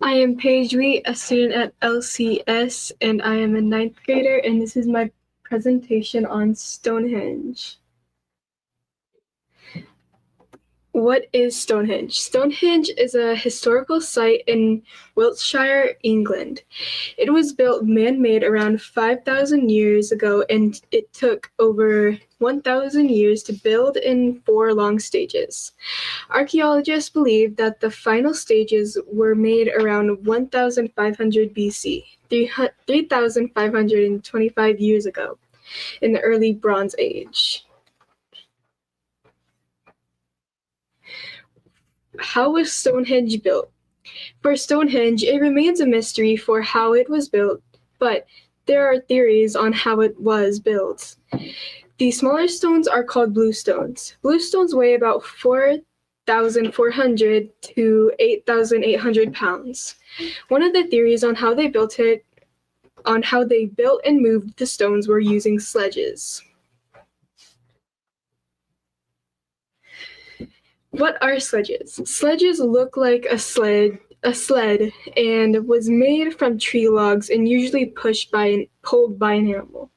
I am Paige Wheat, a student at LCS, and I am a ninth grader, and this is my presentation on Stonehenge. What is Stonehenge? Stonehenge is a historical site in Wiltshire, England. It was built man-made around 5,000 years ago, and it took over 1,000 years to build in 4 long stages. Archaeologists believe that the final stages were made around 1,500 BC, 3,525 years ago, in the early Bronze Age. How was Stonehenge built? For Stonehenge, it remains a mystery for how it was built, but there are theories on how it was built. The smaller stones are called blue stones. Blue stones weigh about 4,400 to 8,800 pounds. One of the theories on how they built and moved the stones were using sledges. What are sledges? Sledges look like a sled and was made from tree logs and usually pulled by an animal.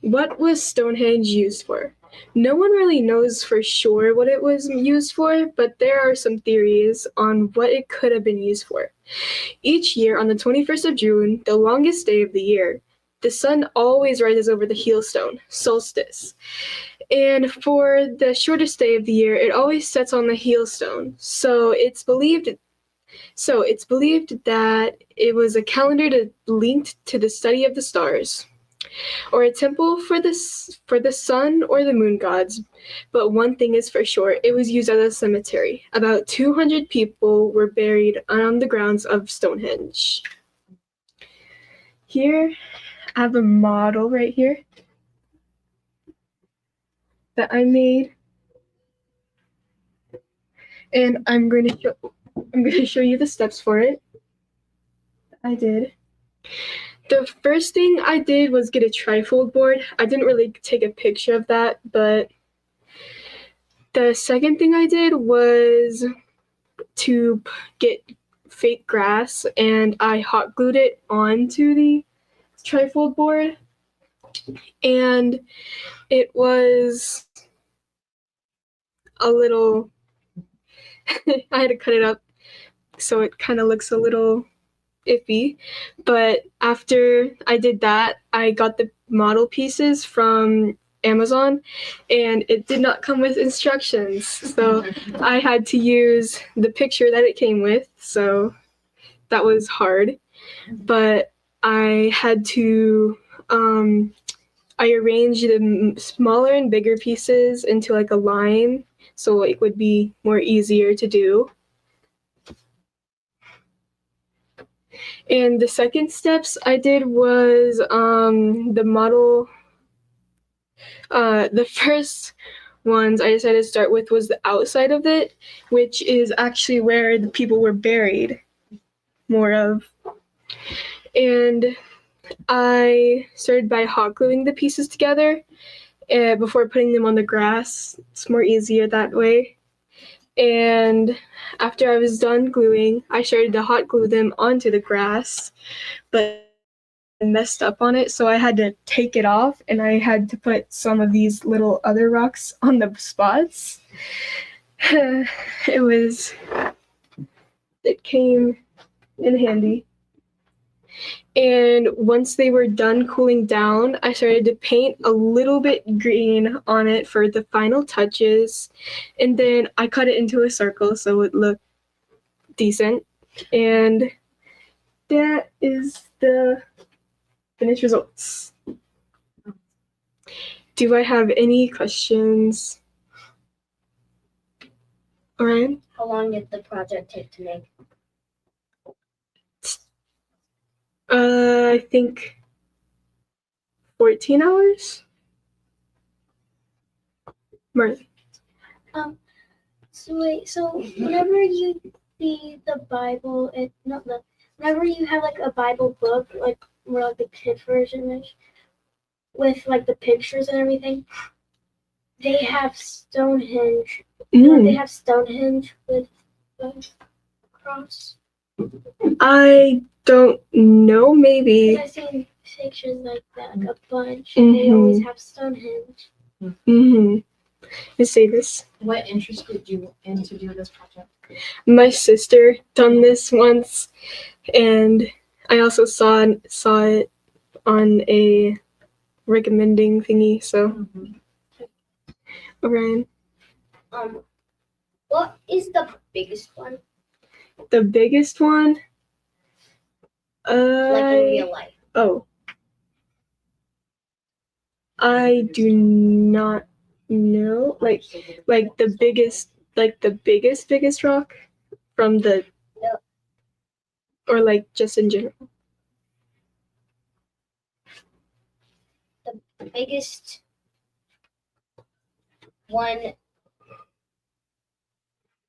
What was Stonehenge used for? No one really knows for sure what it was used for, but there are some theories on what it could have been used for. Each year on the 21st of June, the longest day of the year, the sun always rises over the heelstone, solstice. And for the shortest day of the year, it always sets on the heelstone. So it's believed that it was a calendar linked to the study of the stars, or a temple for the sun or the moon gods. But one thing is for sure, it was used as a cemetery. About 200 people were buried on the grounds of Stonehenge. Here, I have a model right here that I made, and I'm going to show you the steps for it. I did. The first thing I did was get a trifold board. I didn't really take a picture of that, but the second thing I did was to get fake grass, and I hot glued it onto the trifold board, and it was a little I had to cut it up so it kind of looks a little iffy, but after I did that, I got the model pieces from Amazon, and it did not come with instructions, so I had to use the picture that it came with, so that was hard. But I had to I arranged the smaller and bigger pieces into like a line so it would be more easier to do. And the second steps I did was the model. The first ones I decided to start with was the outside of it, which is actually where the people were buried, more of. And I started by hot gluing the pieces together before putting them on the grass. It's more easier that way. And after I was done gluing, I started to hot glue them onto the grass, but messed up on it, so I had to take it off, and I had to put some of these little other rocks on the spots. It came in handy. And once they were done cooling down, I started to paint a little bit green on it for the final touches, and then I cut it into a circle so it looked decent. And that is the finished results. Do I have any questions? Orion? How long did the project take to make? I think 14 hours. Marley. So whenever you see the Bible, whenever you have like a Bible book, like more like the kid version with like the pictures and everything, they have Stonehenge. You know, they have Stonehenge with the cross. I don't know, maybe. I've seen pictures like that, like a bunch. They always have Stonehenge. Let's say this. What interested you in to do this project? My sister done this once, and I also saw it on a recommending thingy. So, Orion. What is the biggest one? The biggest one? Like in real life. Oh. I do not know. Like the biggest rock from the No. Or like just in general. The biggest one.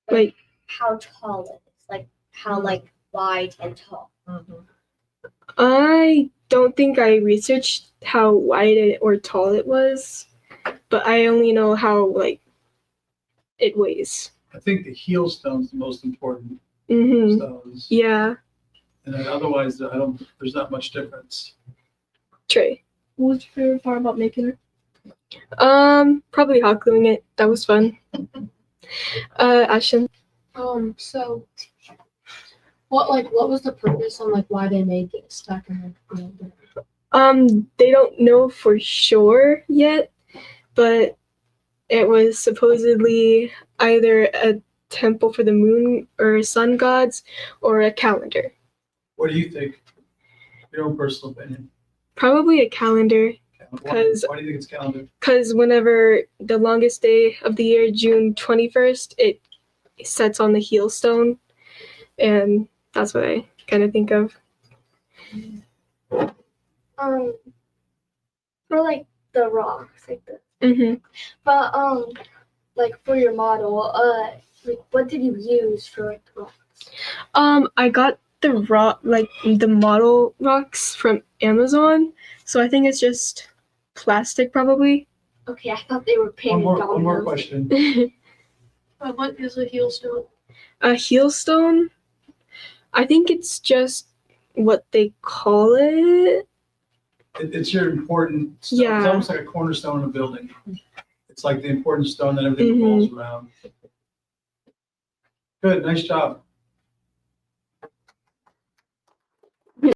Like how tall it is. Like how wide and tall. I don't think I researched how wide or tall it was, but I only know how it weighs. I think the heel stone's the most important stones. Yeah. And then otherwise, there's not much difference. Trey. What was your favorite part about making it? Probably hot gluing it. That was fun. Ashton. So what was the purpose on why they made it stuck in They don't know for sure yet, but it was supposedly either a temple for the moon or sun gods or a calendar. What do you think? Your own personal opinion. Probably a calendar. Why do you think it's calendar? Because whenever the longest day of the year, June 21st, it sets on the heel stone, and that's what I kind of think of. For the rocks, But for your model, what did you use for the rocks? I got the model rocks from Amazon, so I think it's just plastic probably. Okay, I thought they were painted. One more question. What is a heel stone? A heel stone? I think it's just what they call it. It's your important stone. Yeah. It's almost like a cornerstone of a building. It's like the important stone that everything revolves around. Good, nice job.